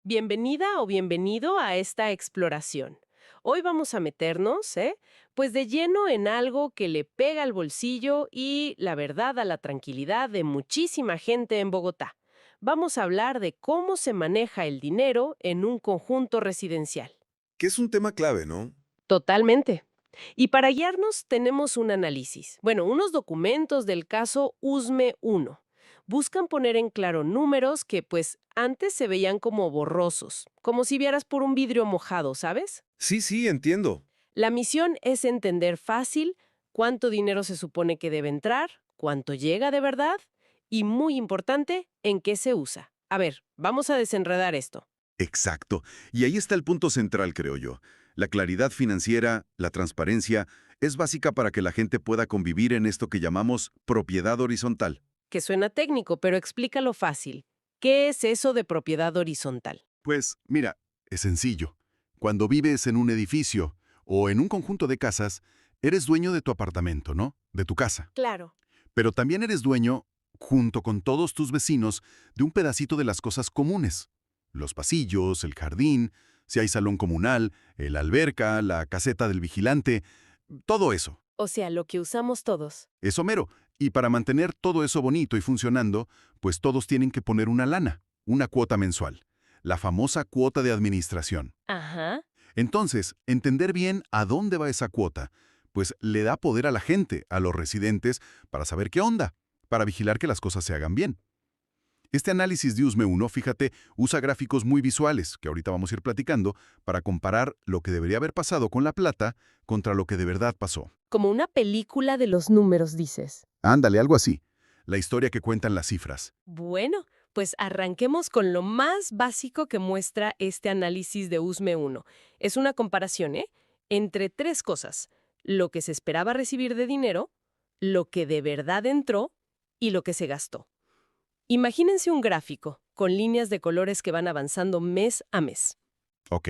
Bienvenida o bienvenido a esta exploración. Hoy vamos a meternos, pues de lleno en algo que le pega al bolsillo y, la verdad, a la tranquilidad de muchísima gente en Bogotá. Vamos a hablar de cómo se maneja el dinero en un conjunto residencial. Que es un tema clave, ¿no? Totalmente. Y para guiarnos tenemos un análisis, unos documentos del caso USME 1. Buscan poner en claro números que pues antes se veían como borrosos, como si vieras por un vidrio mojado, ¿sabes? Sí, sí, entiendo. La misión es entender fácil cuánto dinero se supone que debe entrar, cuánto llega de verdad y, muy importante, en qué se usa. A ver, vamos a desenredar esto. Exacto. Y ahí está el punto central, creo yo. La claridad financiera, la transparencia, es básica para que la gente pueda convivir en esto que llamamos propiedad horizontal. Que suena técnico, pero explícalo fácil. ¿Qué es eso de propiedad horizontal? Pues, mira, es sencillo. Cuando vives en un edificio o en un conjunto de casas, eres dueño de tu apartamento, ¿no? De tu casa. Claro. Pero también eres dueño, junto con todos tus vecinos, de un pedacito de las cosas comunes. Los pasillos, el jardín, si hay salón comunal, la alberca, la caseta del vigilante, todo eso. O sea, lo que usamos todos. Eso mero. Y para mantener todo eso bonito y funcionando, pues todos tienen que poner una lana, una cuota mensual. La famosa cuota de administración. Ajá. Entonces, entender bien a dónde va esa cuota, pues le da poder a la gente, a los residentes, para saber qué onda, para vigilar que las cosas se hagan bien. Este análisis de USME 1, fíjate, usa gráficos muy visuales, que ahorita vamos a ir platicando, para comparar lo que debería haber pasado con la plata contra lo que de verdad pasó. Como una película de los números, dices. Ándale, algo así. La historia que cuentan las cifras. Bueno, pues arranquemos con lo más básico que muestra este análisis de USME 1. Es una comparación, entre tres cosas: lo que se esperaba recibir de dinero, lo que de verdad entró y lo que se gastó. Imagínense un gráfico con líneas de colores que van avanzando mes a mes. Ok.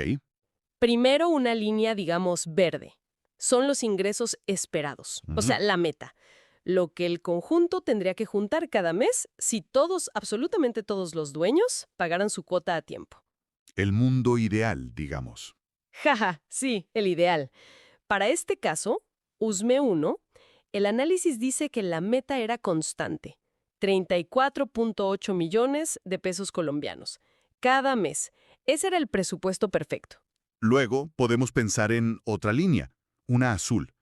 Primero una línea, digamos, verde. Son los ingresos esperados, o Ujú. sea, la meta. Lo que el conjunto tendría que juntar cada mes si todos, absolutamente todos los dueños, pagaran su cuota a tiempo. El mundo ideal, digamos. Jaja, sí, el ideal. Para este caso, USME 1, el análisis dice que la meta era constante: 34.8 millones de pesos colombianos. Cada mes. Ese era el presupuesto perfecto. Luego podemos pensar en otra línea, una azul.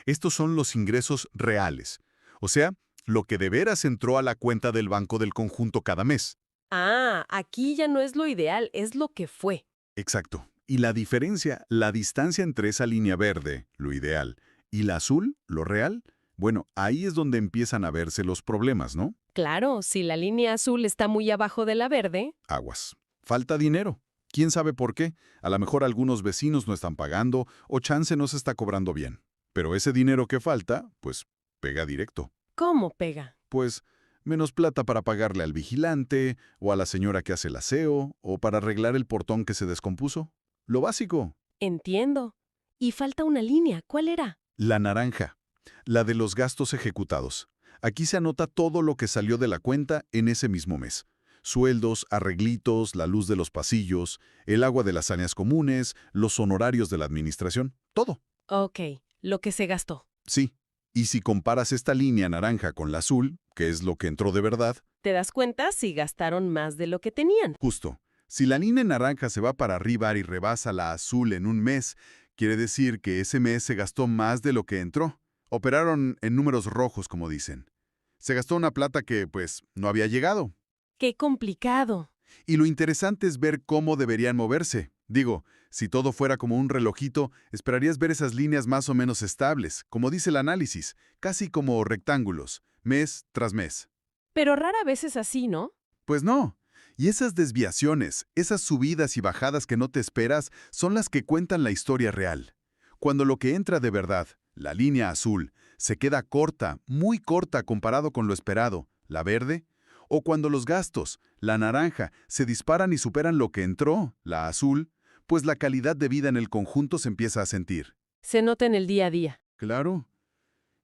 Estos son los ingresos reales, o sea, lo que de veras entró a la cuenta del banco del conjunto cada mes. Ah, aquí ya no es lo ideal, es lo que fue. Exacto. Y la diferencia, la distancia entre esa línea verde, lo ideal, y la azul, lo real, bueno, ahí es donde empiezan a verse los problemas, ¿no? Claro, si la línea azul está muy abajo de la verde. Aguas. Falta dinero. ¿Quién sabe por qué? A lo mejor algunos vecinos no están pagando o chance no se está cobrando bien. Pero ese dinero que falta, pues, pega directo. ¿Cómo pega? Pues, menos plata para pagarle al vigilante, o a la señora que hace el aseo, o para arreglar el portón que se descompuso. Lo básico. Entiendo. Y falta una línea, ¿cuál era? La naranja. La de los gastos ejecutados. Aquí se anota todo lo que salió de la cuenta en ese mismo mes. Sueldos, arreglitos, la luz de los pasillos, el agua de las áreas comunes, los honorarios de la administración, todo. Ok, lo que se gastó. Sí. Y si comparas esta línea naranja con la azul, que es lo que entró de verdad, ¿Te das cuenta si gastaron más de lo que tenían? justo. Si la línea naranja se va para arriba y rebasa la azul en un mes, quiere decir que ese mes se gastó más de lo que entró. Operaron en números rojos, como dicen. Se gastó una plata que, pues, no había llegado. ¡Qué complicado! Y lo interesante es ver cómo deberían moverse. Digo, si todo fuera como un relojito, esperarías ver esas líneas más o menos estables, como dice el análisis, casi como rectángulos, mes tras mes. Pero rara vez es así, ¿no? Pues no. Y esas desviaciones, esas subidas y bajadas que no te esperas, son las que cuentan la historia real. Cuando lo que entra de verdad, la línea azul, se queda corta, muy corta comparado con lo esperado, la verde, o cuando los gastos, la naranja, se disparan y superan lo que entró, la azul, pues la calidad de vida en el conjunto se empieza a sentir. Se nota en el día a día. Claro.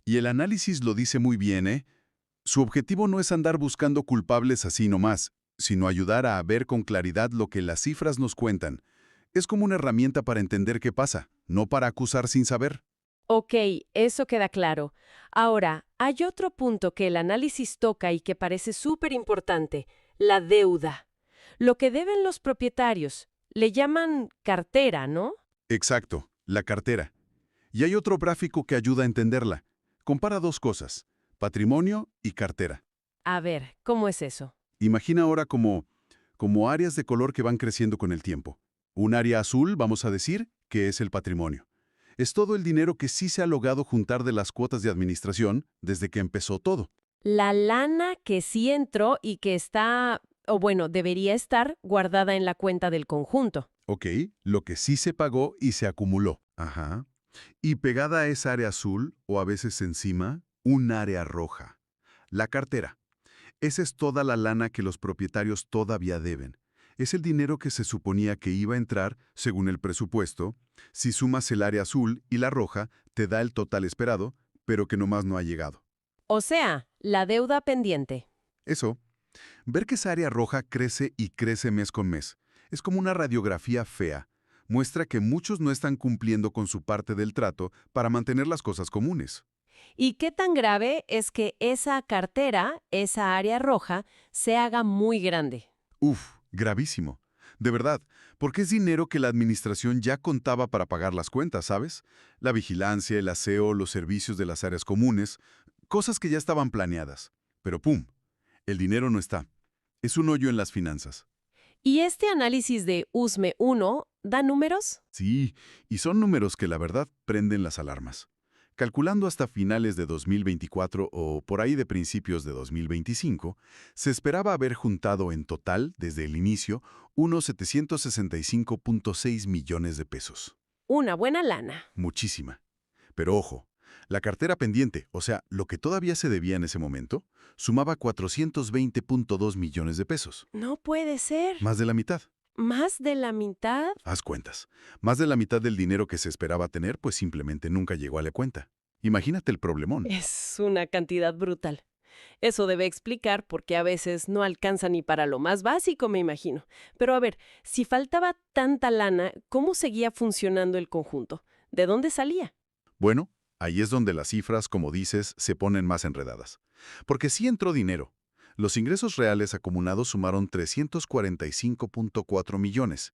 Y el análisis lo dice muy bien, ¿eh? Su objetivo no es andar buscando culpables así nomás, sino ayudar a ver con claridad lo que las cifras nos cuentan. Es como una herramienta para entender qué pasa, no para acusar sin saber. Ok, eso queda claro. Ahora, hay otro punto que el análisis toca y que parece súper importante, la deuda. Lo que deben los propietarios. Le llaman cartera, ¿no? Exacto, la cartera. Y hay otro gráfico que ayuda a entenderla. Compara dos cosas, patrimonio y cartera. A ver, ¿cómo es eso? Imagina ahora como áreas de color que van creciendo con el tiempo. Un área azul, vamos a decir, que es el patrimonio. Es todo el dinero que sí se ha logrado juntar de las cuotas de administración desde que empezó todo. La lana que sí entró y que está, o bueno, debería estar guardada en la cuenta del conjunto. Ok, lo que sí se pagó y se acumuló. Ajá. Y pegada a esa área azul, o a veces encima, un área roja. La cartera. Esa es toda la lana que los propietarios todavía deben. Es el dinero que se suponía que iba a entrar, según el presupuesto. Si sumas el área azul y la roja, te da el total esperado, pero que nomás no ha llegado. O sea, la deuda pendiente. Eso, ver que esa área roja crece y crece mes con mes, es como una radiografía fea. Muestra que muchos no están cumpliendo con su parte del trato para mantener las cosas comunes. ¿Y qué tan grave es que esa cartera, esa área roja, se haga muy grande? Uf, gravísimo. De verdad, porque es dinero que la administración ya contaba para pagar las cuentas, ¿sabes? La vigilancia, el aseo, los servicios de las áreas comunes, cosas que ya estaban planeadas. Pero ¡pum! El dinero no está. Es un hoyo en las finanzas. ¿Y este análisis de USME 1 da números? Sí, y son números que la verdad prenden las alarmas. Calculando hasta finales de 2024 o por ahí de principios de 2025, se esperaba haber juntado en total, desde el inicio, unos 765.6 millones de pesos. Una buena lana. Muchísima. Pero ojo, la cartera pendiente, o sea, lo que todavía se debía en ese momento, sumaba 420.2 millones de pesos. No puede ser. Más de la mitad. ¿Más de la mitad? Haz cuentas. Más de la mitad del dinero que se esperaba tener, pues simplemente nunca llegó a la cuenta. Imagínate el problemón. Es una cantidad brutal. Eso debe explicar por qué a veces no alcanza ni para lo más básico, me imagino. Pero a ver, si faltaba tanta lana, ¿cómo seguía funcionando el conjunto? ¿De dónde salía? Bueno, ahí es donde las cifras, como dices, se ponen más enredadas. Porque sí entró dinero. Los ingresos reales acumulados sumaron 345.4 millones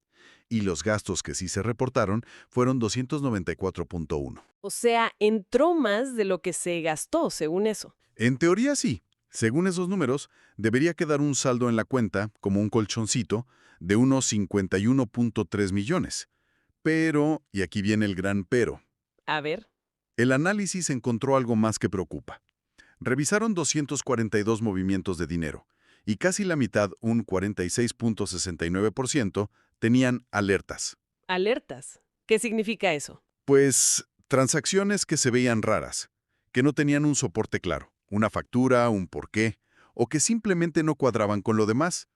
y los gastos que sí se reportaron fueron 294.1. O sea, entró más de lo que se gastó, según eso. En teoría sí. Según esos números, debería quedar un saldo en la cuenta, como un colchoncito, de unos 51.3 millones. Pero, y aquí viene el gran pero, A ver. el análisis encontró algo más que preocupa. Revisaron 242 movimientos de dinero, y casi la mitad, un 46.69%, tenían alertas. Alertas. ¿Qué significa eso? Pues transacciones que se veían raras, que no tenían un soporte claro, una factura, un porqué, o que simplemente no cuadraban con lo demás.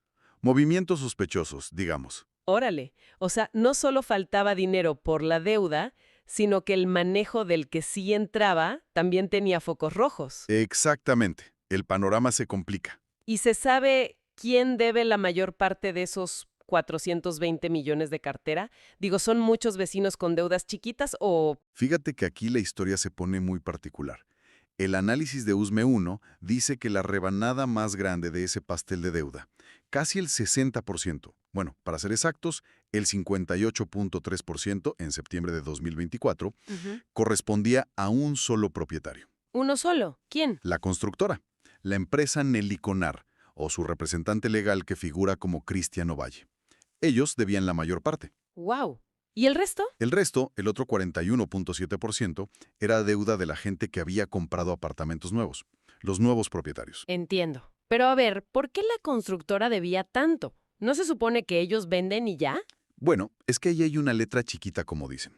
Movimientos sospechosos, digamos. Órale. O sea, no solo faltaba dinero por la deuda, sino que el manejo del que sí entraba también tenía focos rojos. Exactamente. El panorama se complica. ¿Y se sabe quién debe la mayor parte de esos 420 millones de cartera? Digo, ¿son muchos vecinos con deudas chiquitas o...? Fíjate que aquí la historia se pone muy particular. El análisis de USME 1 dice que la rebanada más grande de ese pastel de deuda, casi el 60%, bueno, para ser exactos, el 58.3% en septiembre de 2024, Ujú. correspondía a un solo propietario, ¿Uno solo? ¿Quién? la constructora, la empresa Neliconar, o su representante legal que figura como Cristian Ovalle. Ellos debían la mayor parte. ¡Wow! ¿Y el resto? El resto, el otro 41.7%, era deuda de la gente que había comprado apartamentos nuevos, los nuevos propietarios. Entiendo. Pero a ver, ¿por qué la constructora debía tanto? ¿No se supone que ellos venden y ya? Bueno, es que ahí hay una letra chiquita como dicen.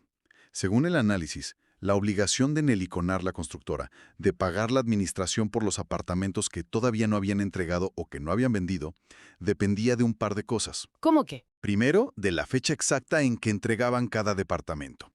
Según el análisis, la obligación de Neliconar, la constructora, de pagar la administración por los apartamentos que todavía no habían entregado o que no habían vendido, dependía de un par de cosas. ¿Cómo que? Primero, de la fecha exacta en que entregaban cada departamento.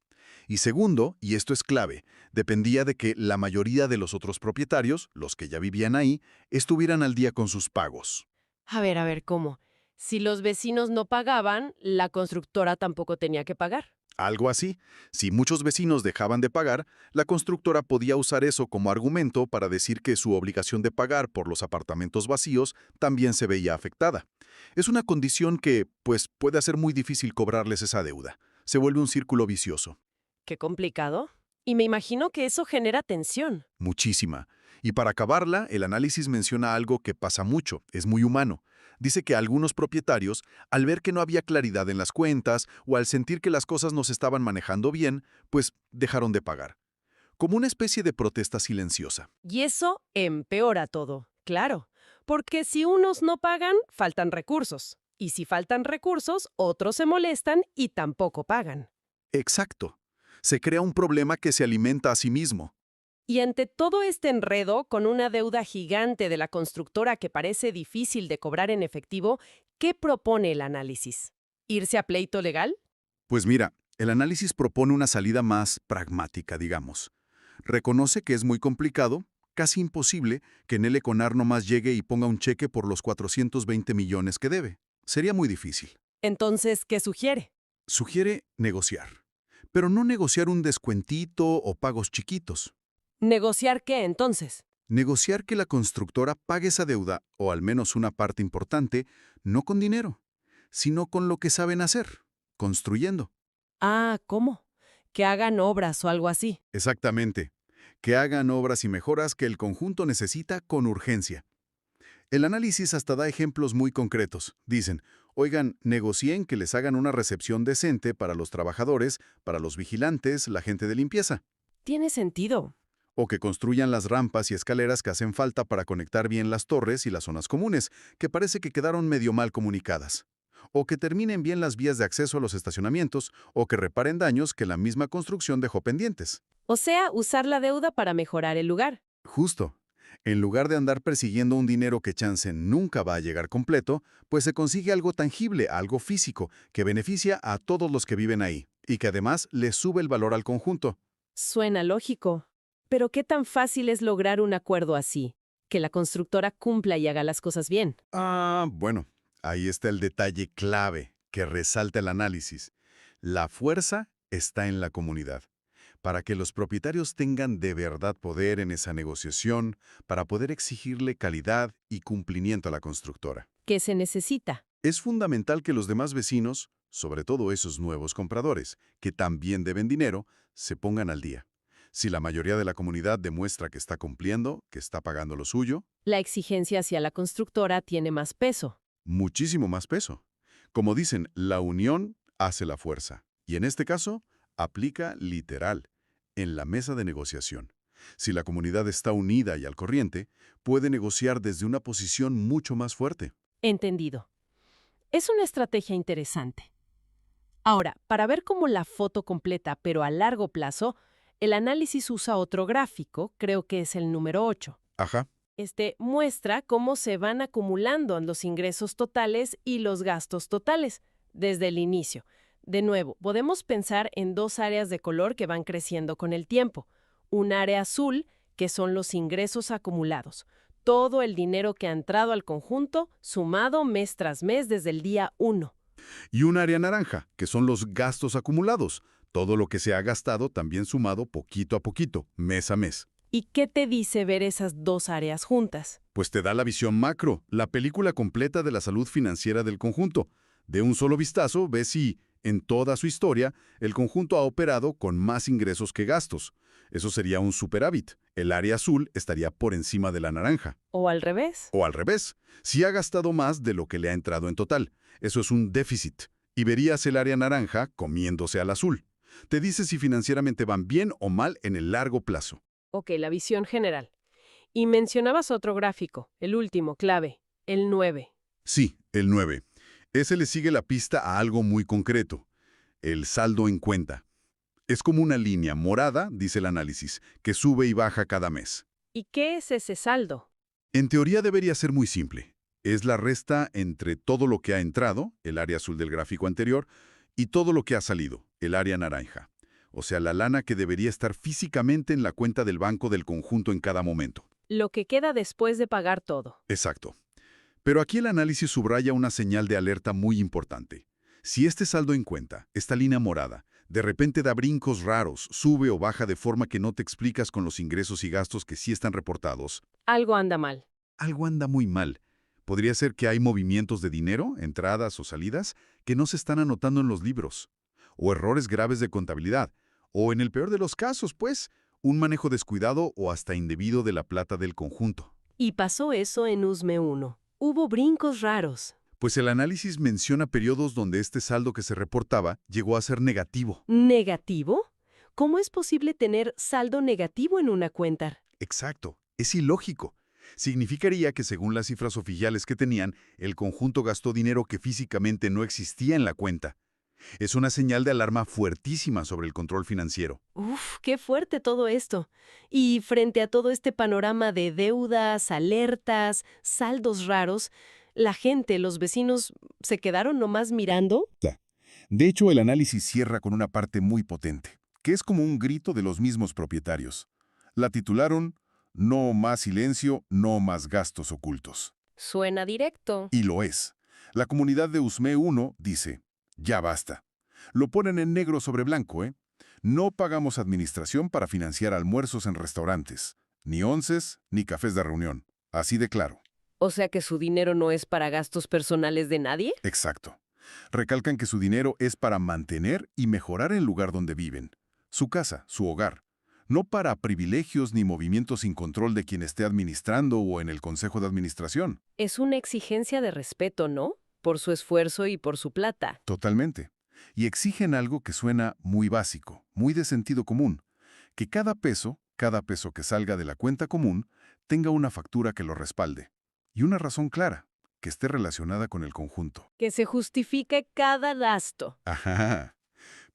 Y segundo, y esto es clave, dependía de que la mayoría de los otros propietarios, los que ya vivían ahí, estuvieran al día con sus pagos. A ver, ¿cómo? Si los vecinos no pagaban, la constructora tampoco tenía que pagar. Algo así. Si muchos vecinos dejaban de pagar, la constructora podía usar eso como argumento para decir que su obligación de pagar por los apartamentos vacíos también se veía afectada. Es una condición que, pues, puede hacer muy difícil cobrarles esa deuda. Se vuelve un círculo vicioso. Qué complicado. Y me imagino que eso genera tensión. Muchísima. Y para acabarla, el análisis menciona algo que pasa mucho, es muy humano. Dice que algunos propietarios, al ver que no había claridad en las cuentas o al sentir que las cosas no se estaban manejando bien, pues dejaron de pagar. Como una especie de protesta silenciosa. Y eso empeora todo, claro. Porque si unos no pagan, faltan recursos. Y si faltan recursos, otros se molestan y tampoco pagan. Exacto. Se crea un problema que se alimenta a sí mismo. Y ante todo este enredo, con una deuda gigante de la constructora que parece difícil de cobrar en efectivo, ¿qué propone el análisis? ¿Irse a pleito legal? Pues mira, el análisis propone una salida más pragmática, digamos. Reconoce que es muy complicado, casi imposible, que Nele Conar nomás llegue y ponga un cheque por los 420 millones que debe. Sería muy difícil. Entonces, ¿qué sugiere? Sugiere negociar. Pero no negociar un descuentito o pagos chiquitos. ¿Negociar qué entonces? Negociar que la constructora pague esa deuda, o al menos una parte importante, no con dinero, sino con lo que saben hacer, construyendo. Ah, ¿cómo? Que hagan obras o algo así. Exactamente. Que hagan obras y mejoras que el conjunto necesita con urgencia. El análisis hasta da ejemplos muy concretos. Dicen, oigan, negocien que les hagan una recepción decente para los trabajadores, para los vigilantes, la gente de limpieza. Tiene sentido. O que construyan las rampas y escaleras que hacen falta para conectar bien las torres y las zonas comunes, que parece que quedaron medio mal comunicadas. O que terminen bien las vías de acceso a los estacionamientos, o que reparen daños que la misma construcción dejó pendientes. O sea, usar la deuda para mejorar el lugar. Justo. En lugar de andar persiguiendo un dinero que chance nunca va a llegar completo, pues se consigue algo tangible, algo físico, que beneficia a todos los que viven ahí, y que además le sube el valor al conjunto. Suena lógico. Pero ¿qué tan fácil es lograr un acuerdo así? Que la constructora cumpla y haga las cosas bien. Bueno, ahí está el detalle clave que resalta el análisis. La fuerza está en la comunidad. Para que los propietarios tengan de verdad poder en esa negociación, para poder exigirle calidad y cumplimiento a la constructora. ¿Qué se necesita? Es fundamental que los demás vecinos, sobre todo esos nuevos compradores, que también deben dinero, se pongan al día. Si la mayoría de la comunidad demuestra que está cumpliendo, que está pagando lo suyo, La exigencia hacia la constructora tiene más peso. muchísimo más peso. Como dicen, la unión hace la fuerza. Y en este caso, aplica literal, en la mesa de negociación. Si la comunidad está unida y al corriente, puede negociar desde una posición mucho más fuerte. Entendido. Es una estrategia interesante. Ahora, para ver cómo la foto completa, pero a largo plazo, el análisis usa otro gráfico, creo que es el número 8. Ajá. Este muestra cómo se van acumulando los ingresos totales y los gastos totales desde el inicio. De nuevo, podemos pensar en dos áreas de color que van creciendo con el tiempo. Un área azul, que son los ingresos acumulados. Todo el dinero que ha entrado al conjunto, sumado mes tras mes desde el día 1. Y un área naranja, que son los gastos acumulados. Todo lo que se ha gastado también sumado poquito a poquito, mes a mes. ¿Y qué te dice ver esas dos áreas juntas? Pues te da la visión macro, la película completa de la salud financiera del conjunto. De un solo vistazo ves si, en toda su historia, el conjunto ha operado con más ingresos que gastos. Eso sería un superávit. El área azul estaría por encima de la naranja. ¿O al revés? O al revés, si ha gastado más de lo que le ha entrado en total. Eso es un déficit. Y verías el área naranja comiéndose al azul. Te dice si financieramente van bien o mal en el largo plazo. Ok, la visión general. Y mencionabas otro gráfico, el último, clave, el 9. Sí, el 9. Ese le sigue la pista a algo muy concreto. El saldo en cuenta. Es como una línea morada, dice el análisis, que sube y baja cada mes. ¿Y qué es ese saldo? En teoría debería ser muy simple. Es la resta entre todo lo que ha entrado, el área azul del gráfico anterior, y todo lo que ha salido, el área naranja. O sea, la lana que debería estar físicamente en la cuenta del banco del conjunto en cada momento. Lo que queda después de pagar todo. Exacto. Pero aquí el análisis subraya una señal de alerta muy importante. Si este saldo en cuenta, esta línea morada, de repente da brincos raros, sube o baja de forma que no te explicas con los ingresos y gastos que sí están reportados, Algo anda mal. algo anda muy mal. Podría ser que hay movimientos de dinero, entradas o salidas, que no se están anotando en los libros, o errores graves de contabilidad, o en el peor de los casos, pues, un manejo descuidado o hasta indebido de la plata del conjunto. Y pasó eso en USME 1. Hubo brincos raros. Pues el análisis menciona periodos donde este saldo que se reportaba llegó a ser negativo. ¿Negativo? ¿Cómo es posible tener saldo negativo en una cuenta? Exacto, es ilógico. Significaría que según las cifras oficiales que tenían, el conjunto gastó dinero que físicamente no existía en la cuenta. Es una señal de alarma fuertísima sobre el control financiero. Uf, qué fuerte todo esto. Y frente a todo este panorama de deudas, alertas, saldos raros, la gente, los vecinos, ¿se quedaron nomás mirando? De hecho, el análisis cierra con una parte muy potente, que es como un grito de los mismos propietarios. La titularon "No más silencio, no más gastos ocultos". Suena directo. Y lo es. La comunidad de USME 1 dice, ya basta. Lo ponen en negro sobre blanco, ¿eh? No pagamos administración para financiar almuerzos en restaurantes, ni onces, ni cafés de reunión. Así de claro. O sea que su dinero no es para gastos personales de nadie. Exacto. Recalcan que su dinero es para mantener y mejorar el lugar donde viven, su casa, su hogar, no para privilegios ni movimientos sin control de quien esté administrando o en el consejo de administración. Es una exigencia de respeto, ¿no? Por su esfuerzo y por su plata. Totalmente. Y exigen algo que suena muy básico, muy de sentido común, que cada peso que salga de la cuenta común, tenga una factura que lo respalde. Y una razón clara, que esté relacionada con el conjunto. Que se justifique cada gasto. Ajá.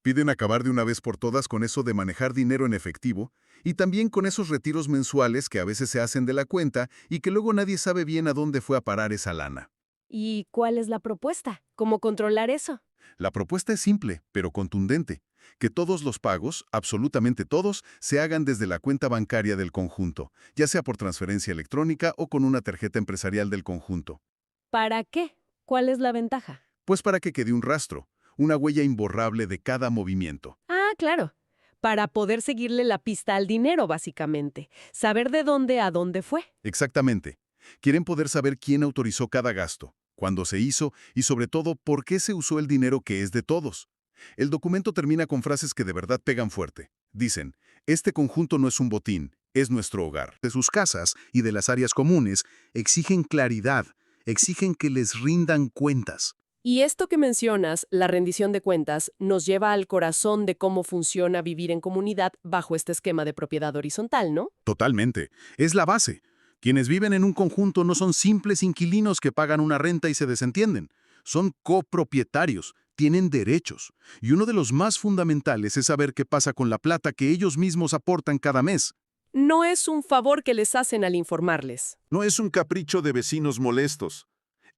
Piden acabar de una vez por todas con eso de manejar dinero en efectivo y también con esos retiros mensuales que a veces se hacen de la cuenta y que luego nadie sabe bien a dónde fue a parar esa lana. ¿Y cuál es la propuesta? ¿Cómo controlar eso? La propuesta es simple, pero contundente. Que todos los pagos, absolutamente todos, se hagan desde la cuenta bancaria del conjunto, ya sea por transferencia electrónica o con una tarjeta empresarial del conjunto. ¿Para qué? ¿Cuál es la ventaja? Pues para que quede un rastro, una huella imborrable de cada movimiento. Ah, claro. Para poder seguirle la pista al dinero, básicamente. Saber de dónde a dónde fue. Exactamente. Quieren poder saber quién autorizó cada gasto, cuándo se hizo y sobre todo por qué se usó el dinero que es de todos. El documento termina con frases que de verdad pegan fuerte. Dicen, este conjunto no es un botín, es nuestro hogar. De sus casas y de las áreas comunes exigen claridad, exigen que les rindan cuentas. Y esto que mencionas, la rendición de cuentas, nos lleva al corazón de cómo funciona vivir en comunidad bajo este esquema de propiedad horizontal, ¿no? Totalmente. Es la base. Quienes viven en un conjunto no son simples inquilinos que pagan una renta y se desentienden. Son copropietarios, tienen derechos. Y uno de los más fundamentales es saber qué pasa con la plata que ellos mismos aportan cada mes. No es un favor que les hacen al informarles. No es un capricho de vecinos molestos.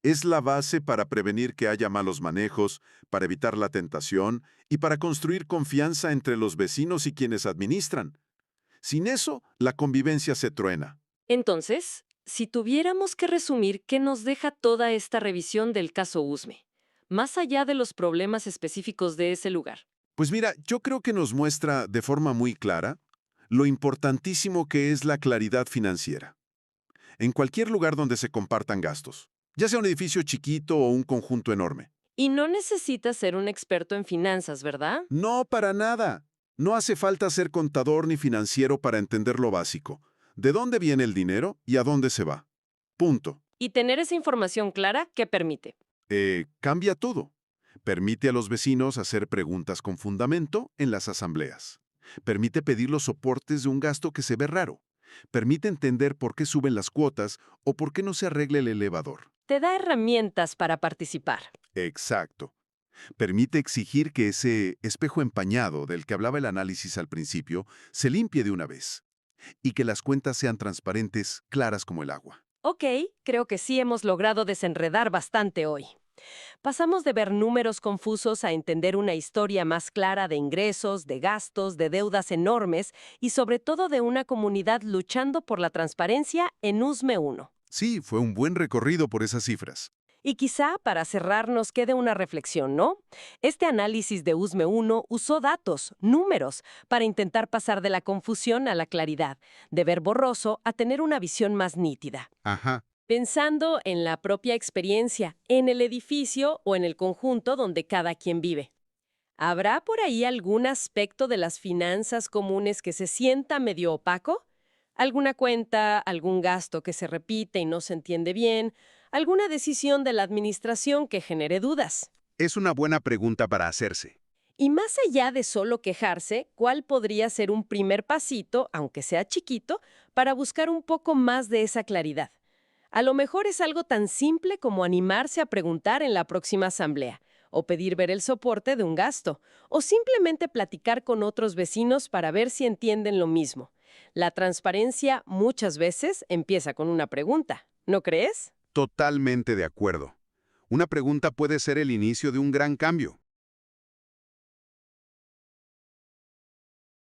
Es la base para prevenir que haya malos manejos, para evitar la tentación y para construir confianza entre los vecinos y quienes administran. Sin eso, la convivencia se truena. Entonces, si tuviéramos que resumir qué nos deja toda esta revisión del caso USME, más allá de los problemas específicos de ese lugar. Pues mira, yo creo que nos muestra de forma muy clara lo importantísimo que es la claridad financiera. En cualquier lugar donde se compartan gastos, ya sea un edificio chiquito o un conjunto enorme. Y no necesitas ser un experto en finanzas, ¿verdad? No, para nada. No hace falta ser contador ni financiero para entender lo básico. ¿De dónde viene el dinero y a dónde se va? Punto. Y tener esa información clara, ¿qué permite? Cambia todo. Permite a los vecinos hacer preguntas con fundamento en las asambleas. Permite pedir los soportes de un gasto que se ve raro. Permite entender por qué suben las cuotas o por qué no se arregla el elevador. Te da herramientas para participar. Exacto. Permite exigir que ese espejo empañado del que hablaba el análisis al principio se limpie de una vez y que las cuentas sean transparentes, claras como el agua. Ok, creo que sí hemos logrado desenredar bastante hoy. Pasamos de ver números confusos a entender una historia más clara de ingresos, de gastos, de deudas enormes y sobre todo de una comunidad luchando por la transparencia en USME 1. Sí, fue un buen recorrido por esas cifras. Y quizá para cerrar nos quede una reflexión, ¿no? Este análisis de USME 1 usó datos, números, para intentar pasar de la confusión a la claridad, de ver borroso a tener una visión más nítida. Ajá. Pensando en la propia experiencia, en el edificio o en el conjunto donde cada quien vive. ¿Habrá por ahí algún aspecto de las finanzas comunes que se sienta medio opaco? ¿Alguna cuenta, algún gasto que se repite y no se entiende bien? ¿Alguna decisión de la administración que genere dudas? Es una buena pregunta para hacerse. Y más allá de solo quejarse, ¿cuál podría ser un primer pasito, aunque sea chiquito, para buscar un poco más de esa claridad? A lo mejor es algo tan simple como animarse a preguntar en la próxima asamblea, o pedir ver el soporte de un gasto, o simplemente platicar con otros vecinos para ver si entienden lo mismo. La transparencia muchas veces empieza con una pregunta, ¿no crees? Totalmente de acuerdo. Una pregunta puede ser el inicio de un gran cambio.